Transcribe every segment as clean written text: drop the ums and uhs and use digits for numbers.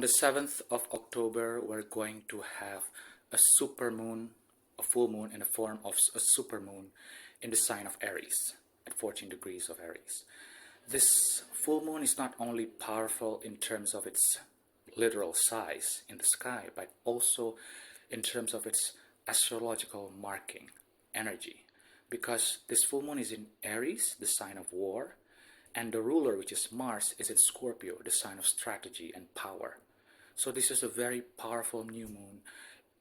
the 7th of October, we're going to have a supermoon, a full moon in the form of a supermoon in the sign of Aries, at 14 degrees of Aries. This full moon is not only powerful in terms of its literal size in the sky, but also in terms of its astrological marking, energy. Because this full moon is in Aries, the sign of war, and the ruler, which is Mars, is in Scorpio, the sign of strategy and power. So this is a very powerful new moon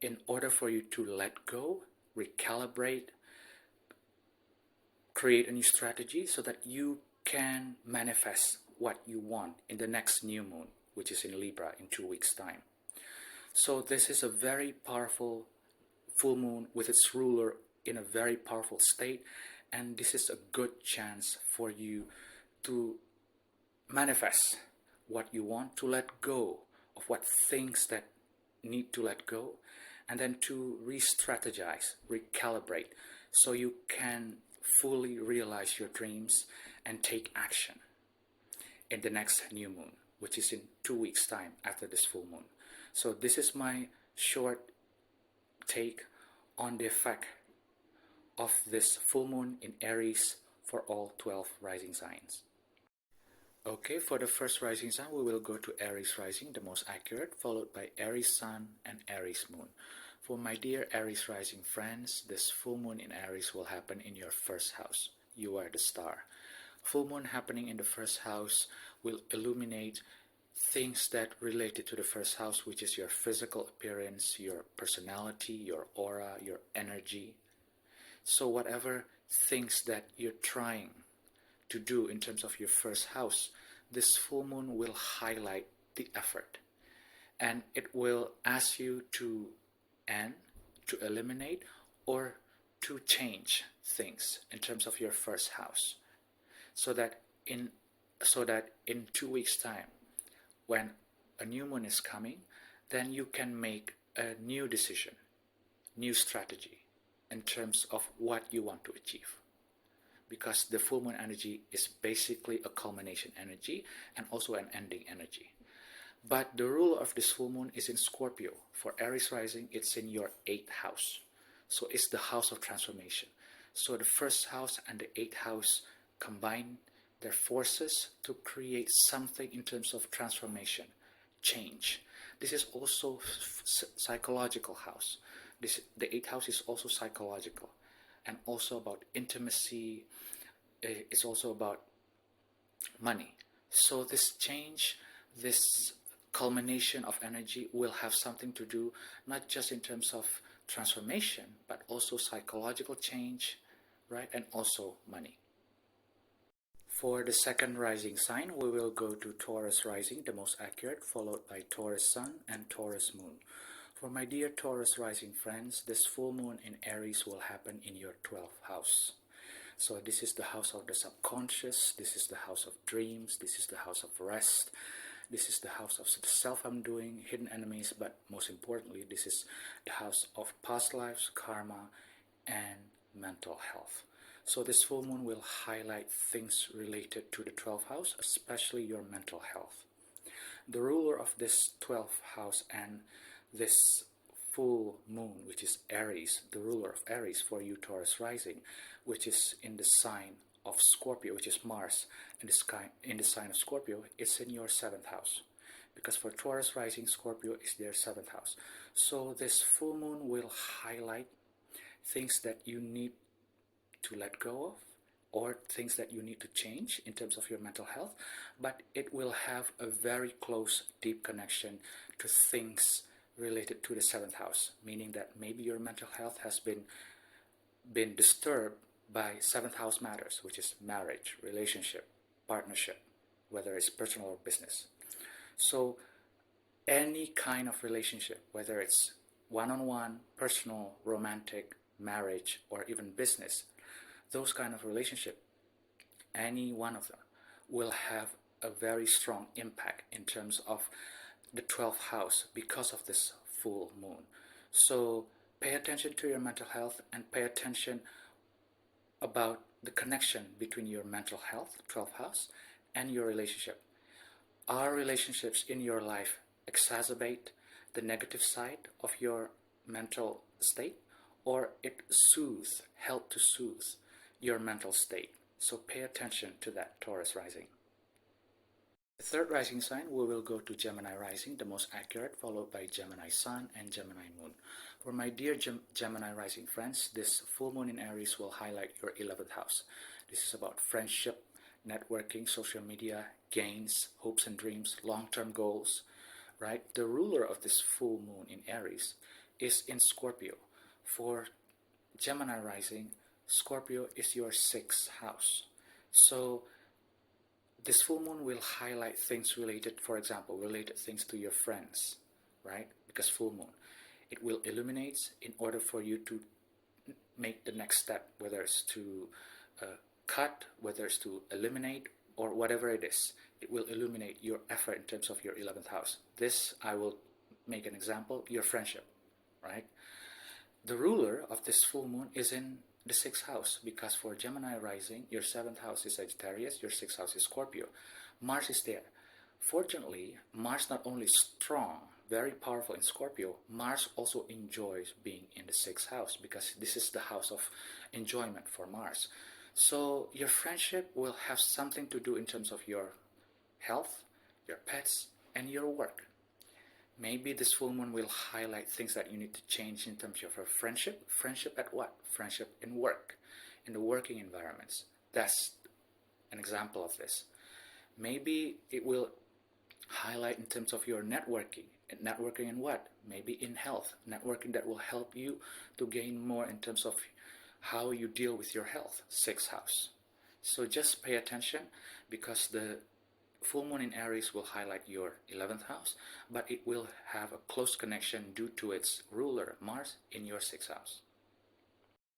in order for you to let go, recalibrate, create a new strategy so that you can manifest what you want in the next new moon, which is in Libra in 2 weeks' time. So this is a very powerful full moon with its ruler in a very powerful state, and this is a good chance for you to manifest what you want, to let go of what things that need to let go, and then to re-strategize, recalibrate, so you can fully realize your dreams and take action in the next new moon, which is in 2 weeks' time after this full moon. So this is my short take on the effect of this full moon in Aries for all 12 rising signs. Okay, for the first rising sign, we will go to Aries rising, the most accurate, followed by Aries sun and Aries moon. For my dear Aries rising friends, this full moon in Aries will happen in your first house. You are the star. Full moon happening in the first house will illuminate things that related to the first house, which is your physical appearance, your personality, your aura, your energy. So whatever things that you're trying to do in terms of your first house, this full moon will highlight the effort, and it will ask you to end, to eliminate, or to change things in terms of your first house, so that in 2 weeks' time, when a new moon is coming, then you can make a new decision, new strategy in terms of what you want to achieve. Because the full moon energy is basically a culmination energy and also an ending energy. But the ruler of this full moon is in Scorpio. For Aries rising, it's in your 8th house. So it's the house of transformation. So the first house and the 8th house combine their forces to create something in terms of transformation, change. This is also psychological house. The 8th house is also psychological, and also about intimacy. It's also about money. So this change, this culmination of energy will have something to do not just in terms of transformation, but also psychological change, right? And also money. For the second rising sign, we will go to Taurus rising, the most accurate, followed by Taurus sun and Taurus moon. For my dear Taurus rising friends, this full moon in Aries will happen in your 12th house. So this is the house of the subconscious, this is the house of dreams, this is the house of rest, this is the house of the self-undoing, hidden enemies, but most importantly, this is the house of past lives, karma, and mental health. So this full moon will highlight things related to the 12th house, especially your mental health. The ruler of this 12th house and this full moon, which is Aries, the ruler of Aries for you Taurus rising, which is in the sign of Scorpio, which is Mars, in the sign of Scorpio, it's in your 7th house. Because for Taurus rising, Scorpio is their 7th house. So this full moon will highlight things that you need to let go of, or things that you need to change in terms of your mental health, but it will have a very close, deep connection to things related to the 7th house, meaning that maybe your mental health has been disturbed by 7th house matters, which is marriage, relationship, partnership, whether it's personal or business. So any kind of relationship, whether it's one-on-one, personal, romantic, marriage, or even business, those kind of relationship, any one of them will have a very strong impact in terms of the 12th house because of this full moon. So pay attention to your mental health and pay attention about the connection between your mental health, 12th house, and your relationship. Are relationships in your life exacerbate the negative side of your mental state, or it help to soothe your mental state. So pay attention to that, Taurus rising. The third rising sign, we will go to Gemini rising, the most accurate, followed by Gemini sun and Gemini moon. For my dear Gemini rising friends, this full moon in Aries will highlight your 11th house. This is about friendship, networking, social media, gains, hopes and dreams, long-term goals, right? The ruler of this full moon in Aries is in Scorpio. For Gemini rising, Scorpio is your 6th house. So this full moon will highlight things related, for example, related things to your friends, right? Because full moon, it will illuminate in order for you to make the next step, whether it's to cut, whether it's to eliminate, or whatever it is. It will illuminate your effort in terms of your 11th house. This, I will make an example, your friendship, right? The ruler of this full moon is in the 6th house, because for Gemini rising, your 7th house is Sagittarius, your 6th house is Scorpio. Mars is there. Fortunately, Mars not only strong, very powerful in Scorpio, Mars also enjoys being in the 6th house, because this is the house of enjoyment for Mars. So your friendship will have something to do in terms of your health, your pets, and your work. Maybe this full moon will highlight things that you need to change in terms of your friendship. Friendship at what? Friendship in work, in the working environments. That's an example of this. Maybe it will highlight in terms of your networking. Networking in what? Maybe in health. Networking that will help you to gain more in terms of how you deal with your health. 6th house. So just pay attention, because the full moon in Aries will highlight your 11th house, but it will have a close connection due to its ruler, Mars, in your 6th house.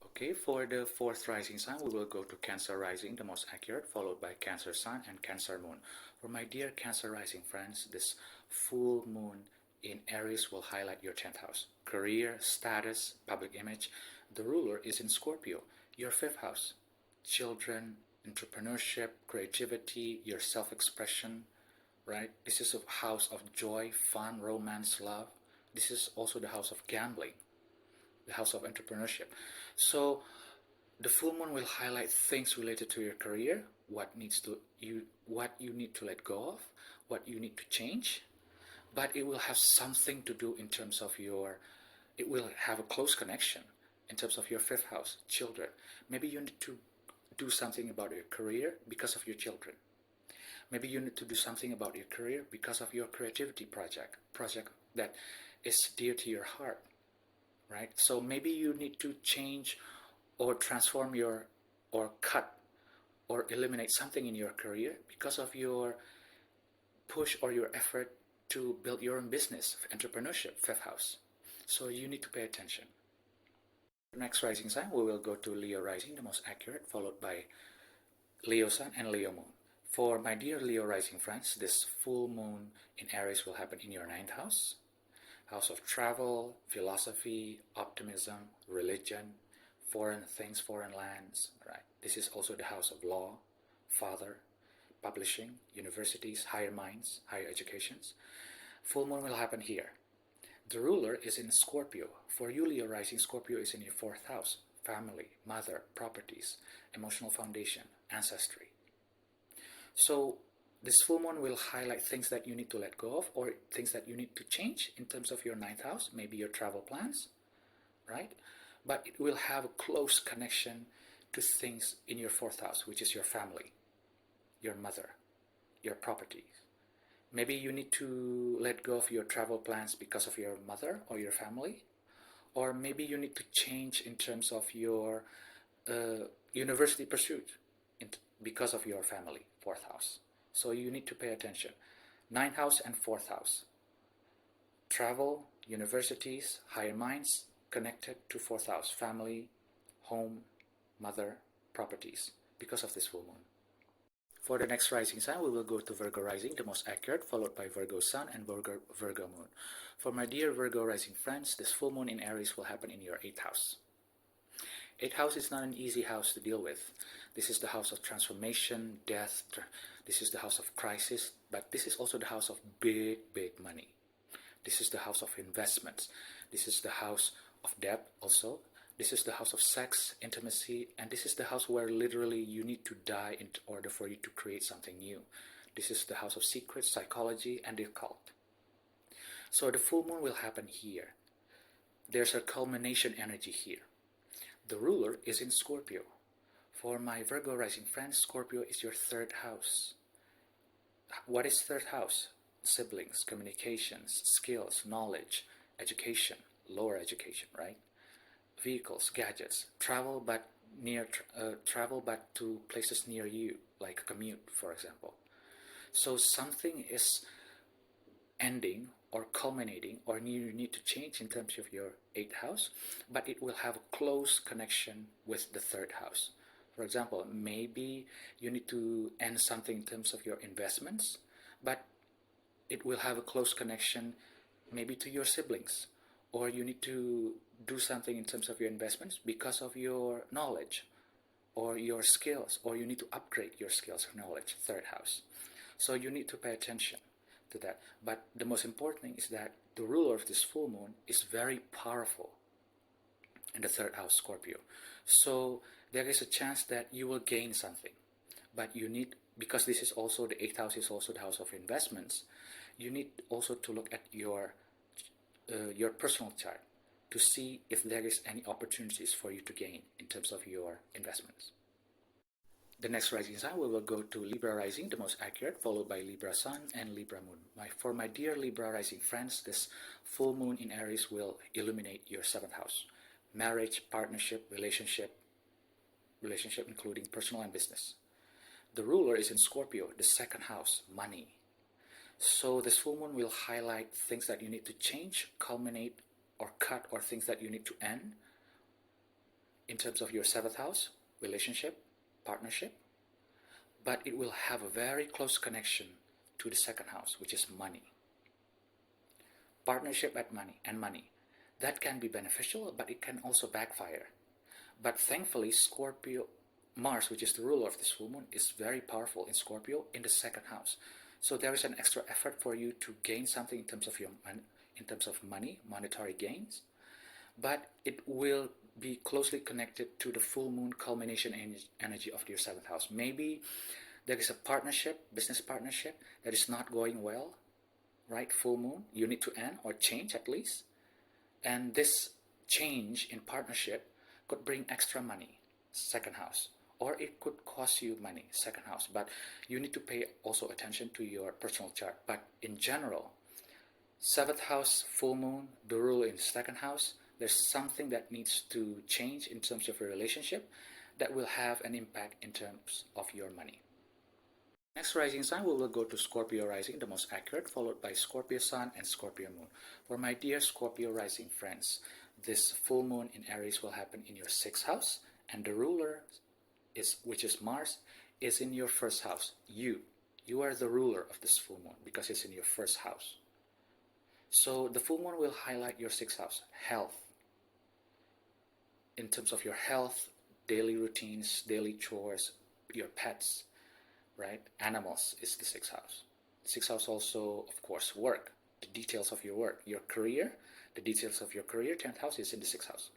Okay, for the 4th rising sign, we will go to Cancer rising, the most accurate, followed by Cancer sun and Cancer moon. For my dear Cancer rising friends, this full moon in Aries will highlight your 10th house. Career, status, public image. The ruler is in Scorpio, your 5th house. Children, entrepreneurship, creativity, your self-expression, right? This is a house of joy, fun, romance, love. This is also the house of gambling, the house of entrepreneurship. So the full moon will highlight things related to your career, what you need to let go of, what you need to change, but it will have something to do in terms of it will have a close connection in terms of your 5th house, children. Maybe you need to do something about your career because of your children. Maybe you need to do something about your career because of your creativity project that is dear to your heart, right? So maybe you need to change or transform or cut or eliminate something in your career because of your push or your effort to build your own business, entrepreneurship, 5th house. So you need to pay attention. Next rising sign, we will go to Leo rising, the most accurate, followed by Leo sun and Leo moon. For my dear Leo rising friends, this full moon in Aries will happen in your 9th house, house of travel, philosophy, optimism, religion, foreign things, foreign lands, right? This is also the house of law, father, publishing, universities, higher minds, higher educations. Full moon will happen here. The ruler is in Scorpio. For you, Leo rising, Scorpio is in your 4th house. Family, mother, properties, emotional foundation, ancestry. So this full moon will highlight things that you need to let go of or things that you need to change in terms of your 9th house, maybe your travel plans, right? But it will have a close connection to things in your 4th house, which is your family, your mother, your properties. Maybe you need to let go of your travel plans because of your mother or your family. Or maybe you need to change in terms of your university pursuit because of your family, 4th house. So you need to pay attention. 9th house and 4th house. Travel, universities, higher minds connected to 4th house. Family, home, mother, properties because of this full moon. For the next rising sign, we will go to Virgo rising, the most accurate, followed by Virgo sun and Virgo moon. For my dear Virgo rising friends, this full moon in Aries will happen in your 8th house. 8th house is not an easy house to deal with. This is the house of transformation, death. This is the house of crisis, but this is also the house of big money. This is the house of investments. This is the house of debt also. This is the house of sex, intimacy, and this is the house where literally you need to die in order for you to create something new. This is the house of secrets, psychology, and the occult. So the full moon will happen here. There's a culmination energy here. The ruler is in Scorpio. For my Virgo rising friends, Scorpio is your third house. What is third house? Siblings, communications, skills, knowledge, education, lower education, right? Vehicles, gadgets, travel but to places near you, like commute, for example. So something is ending or culminating, or you need to change in terms of your 8th house, but it will have a close connection with the 3rd house. For example, maybe you need to end something in terms of your investments, but it will have a close connection maybe to your siblings, or you need to do something in terms of your investments because of your knowledge or your skills, or you need to upgrade your skills or knowledge, 3rd house. So you need to pay attention to that. But the most important thing is that the ruler of this full moon is very powerful in the 3rd house, Scorpio. So there is a chance that you will gain something, but you need, because this is also the 8th house, is also the house of investments, you need also to look at your personal chart to see if there is any opportunities for you to gain in terms of your investments. The next rising sign, we will go to Libra rising, the most accurate, followed by Libra sun and Libra moon. For my dear Libra rising friends, this full moon in Aries will illuminate your 7th house. Marriage, partnership, relationship including personal and business. The ruler is in Scorpio, the 2nd house, money. So this full moon will highlight things that you need to change, culminate, or cut, or things that you need to end in terms of your 7th house, relationship, partnership, but it will have a very close connection to the 2nd house, which is money. Partnership and money. That can be beneficial, but it can also backfire. But thankfully, Scorpio, Mars, which is the ruler of this full moon, is very powerful in Scorpio in the 2nd house. So there is an extra effort for you to gain something in terms of money, monetary gains, but it will be closely connected to the full moon culmination energy of your 7th house. Maybe there is a partnership, business partnership, that is not going well, right? Full moon, you need to end or change at least. And this change in partnership could bring extra money, 2nd house. Or it could cost you money, 2nd house. But you need to pay also attention to your personal chart. But in general, 7th house, full moon, the rule in 2nd house, there's something that needs to change in terms of your relationship that will have an impact in terms of your money. Next rising sign, we will go to Scorpio rising, the most accurate, followed by Scorpio sun and Scorpio moon. For my dear Scorpio rising friends, this full moon in Aries will happen in your 6th house, and the ruler, which is Mars, is in your 1st house. You are the ruler of this full moon because it's in your 1st house. So the full moon will highlight your 6th house, health. In terms of your health, daily routines, daily chores, your pets, right? Animals is the 6th house. 6th house also, of course, work, the details of your work, your career, the details of your career. 10th house is in the 6th house.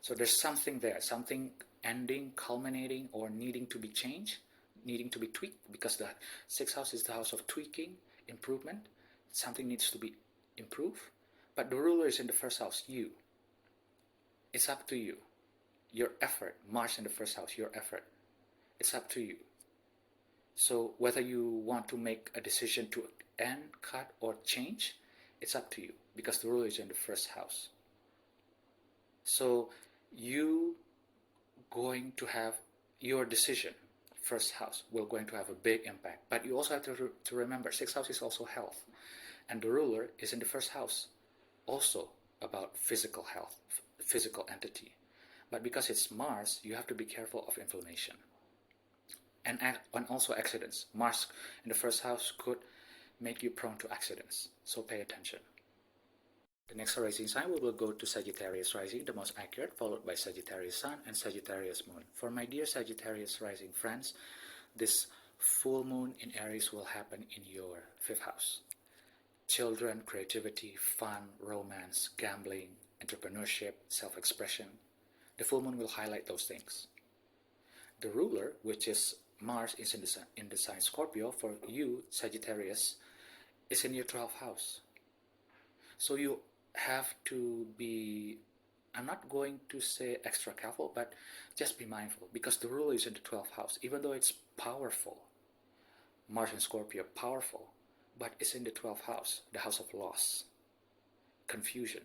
So there's something there, something ending, culminating, or needing to be changed, needing to be tweaked, because the 6th house is the house of tweaking, improvement. Something needs to be improved, but the ruler is in the 1st house, you. It's up to you. Your effort, Mars in the 1st house, your effort. It's up to you. So whether you want to make a decision to end, cut, or change, it's up to you, because the ruler is in the 1st house. So you going to have your decision, 1st house, will going to have a big impact. But you also have to remember, 6th house is also health. And the ruler is in the 1st house, also about physical health, physical entity. But because it's Mars, you have to be careful of inflammation. And also accidents. Mars in the 1st house could make you prone to accidents. So pay attention. The next rising sign, we will go to Sagittarius rising, the most accurate, followed by Sagittarius sun and Sagittarius moon. For my dear Sagittarius rising friends, this full moon in Aries will happen in your 5th house. children, creativity, fun, romance, gambling, entrepreneurship, self-expression. The full moon will highlight those things. The ruler, which is Mars, is in the sign Scorpio. For you, Sagittarius, is in your 12th house. So you have to be, I'm not going to say extra careful, but just be mindful, because the ruler is in the 12th house. Even though it's powerful, Mars in Scorpio, powerful, but it's in the 12th house, the house of loss, confusion,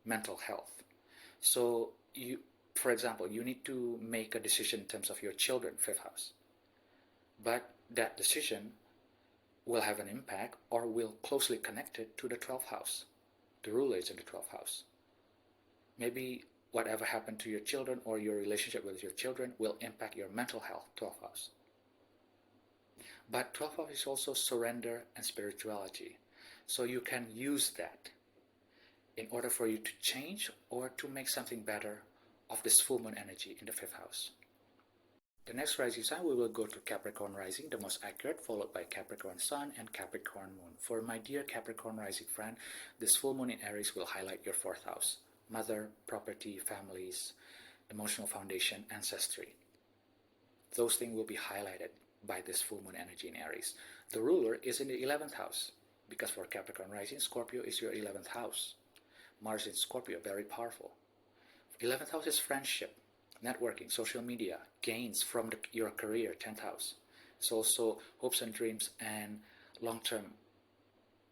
mental health. So you, for example, you need to make a decision in terms of your children, 5th house. But that decision will have an impact or will closely connected to the 12th house. The ruler is in the 12th house. Maybe whatever happened to your children or your relationship with your children will impact your mental health, 12th house. But 12th house is also surrender and spirituality. So you can use that in order for you to change or to make something better of this full moon energy in the 5th house. The next rising sign, we will go to Capricorn rising, the most accurate, followed by Capricorn sun and Capricorn moon. For my dear Capricorn rising friend, this full moon in Aries will highlight your 4th house: mother, property, families, emotional foundation, ancestry. Those things will be highlighted by this full moon energy in Aries. The ruler is in the 11th house, because for Capricorn rising, Scorpio is your 11th house. Mars in Scorpio, very powerful. 11th house is friendship, networking, social media, gains from your career, 10th house. It's also hopes and dreams and long-term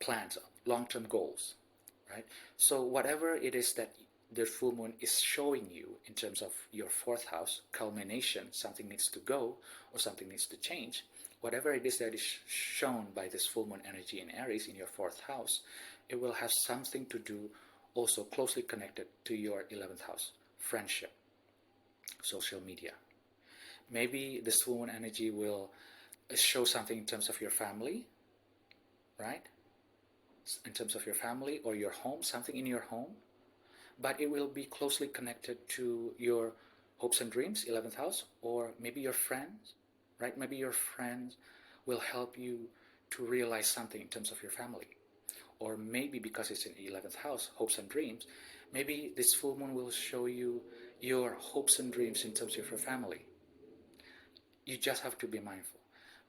plans, long-term goals, right? So whatever it is that the full moon is showing you in terms of your 4th house, culmination, something needs to go or something needs to change, whatever it is that is shown by this full moon energy in Aries in your 4th house, it will have something to do also closely connected to your 11th house, friendship, social media. Maybe this full moon energy will show something in terms of your family, right? In terms of your family or your home, something in your home, but it will be closely connected to your hopes and dreams, 11th house, or maybe your friends, right? Maybe your friends will help you to realize something in terms of your family. Or maybe because it's in the 11th house, hopes and dreams, maybe this full moon will show you your hopes and dreams in terms of your family. You just have to be mindful.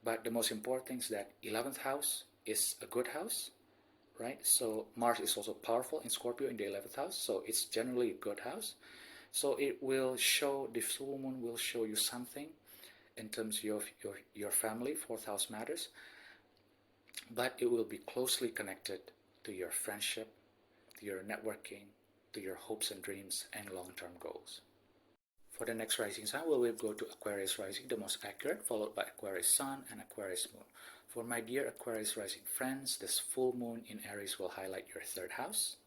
But the most important thing is that 11th house is a good house, right? So Mars is also powerful in Scorpio in the 11th house, so it's generally a good house. So it will show, the full moon will show you something in terms of your family, 4th house matters, but it will be closely connected to your friendship, to your networking, to your hopes and dreams and long-term goals. For the next rising sign, we will go to Aquarius rising, the most accurate, followed by Aquarius sun and Aquarius moon. For my dear Aquarius rising friends, this full moon in Aries will highlight your 3rd house,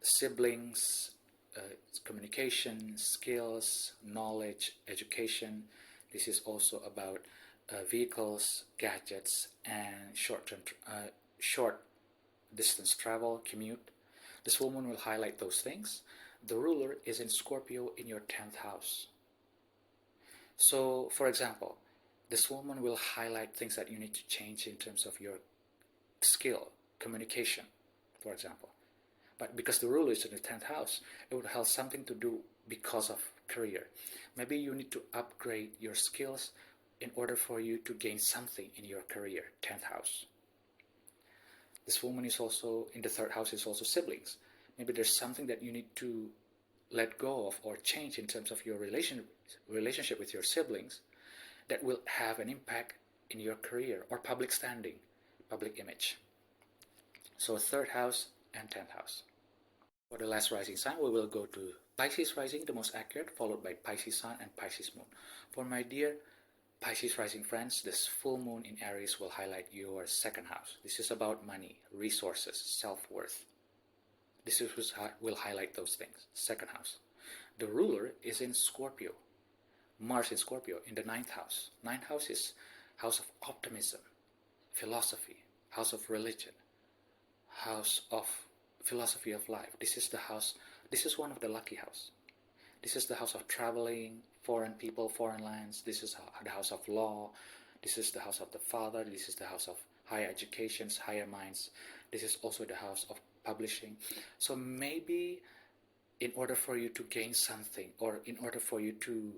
siblings, communication, skills, knowledge, education. This is also about vehicles, gadgets, and short distance travel, commute. This full moon will highlight those things. The ruler is in Scorpio in your 10th house. So, for example, this full moon will highlight things that you need to change in terms of your skill, communication, for example. But because the ruler is in the 10th house, it would have something to do because of career. Maybe you need to upgrade your skills in order for you to gain something in your career, 10th house. This full moon is also in the 3rd house, is also siblings. Maybe there's something that you need to let go of or change in terms of your relationship with your siblings that will have an impact in your career or public standing, public image. So 3rd house and 10th house. For the last rising sign, we will go to Pisces rising, the most accurate, followed by Pisces sun and Pisces moon. For my dear Pisces rising friends, this full moon in Aries will highlight your 2nd house. This is about money, resources, self-worth. This will highlight those things, 2nd house. The ruler is in Scorpio, Mars in Scorpio in the 9th house. 9th house is house of optimism, philosophy, house of religion, house of philosophy of life. This is the house, this is one of the lucky house. This is the house of traveling, foreign people, foreign lands. This is the house of law. This is the house of the father. This is the house of higher educations, higher minds. This is also the house of publishing. So maybe in order for you to gain something, or in order for you to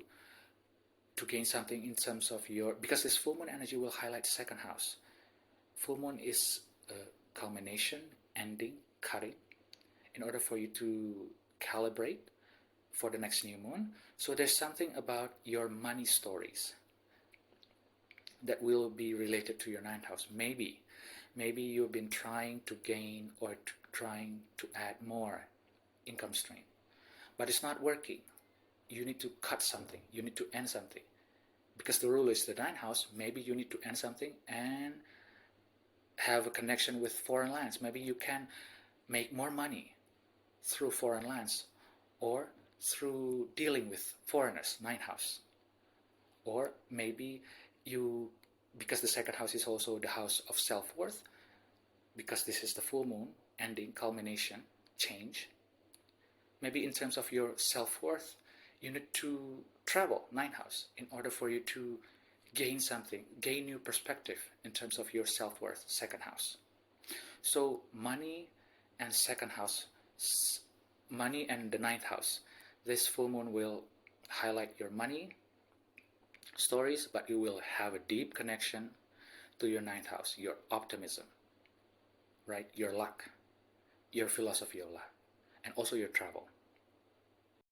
gain something in terms of your, because this full moon energy will highlight second house. Full moon is culmination, ending, cutting, in order for you to calibrate for the next new moon. So there's something about your money stories that will be related to your ninth house. Maybe you've been trying to gain or trying to add more income stream, but it's not working. You need to cut something, you need to end something, because the rule is the ninth house. Maybe you need to end something and have a connection with foreign lands. Maybe you can make more money through foreign lands, or through dealing with foreigners, ninth house. Or maybe you, because the second house is also the house of self-worth, because this is the full moon, ending, culmination, change. Maybe in terms of your self-worth, you need to travel, ninth house, in order for you to gain something, gain new perspective in terms of your self-worth, second house. So money and second house, money and the ninth house, this full moon will highlight your money stories, but you will have a deep connection to your ninth house, your optimism, right? Your luck, your philosophy of life, and also your travel.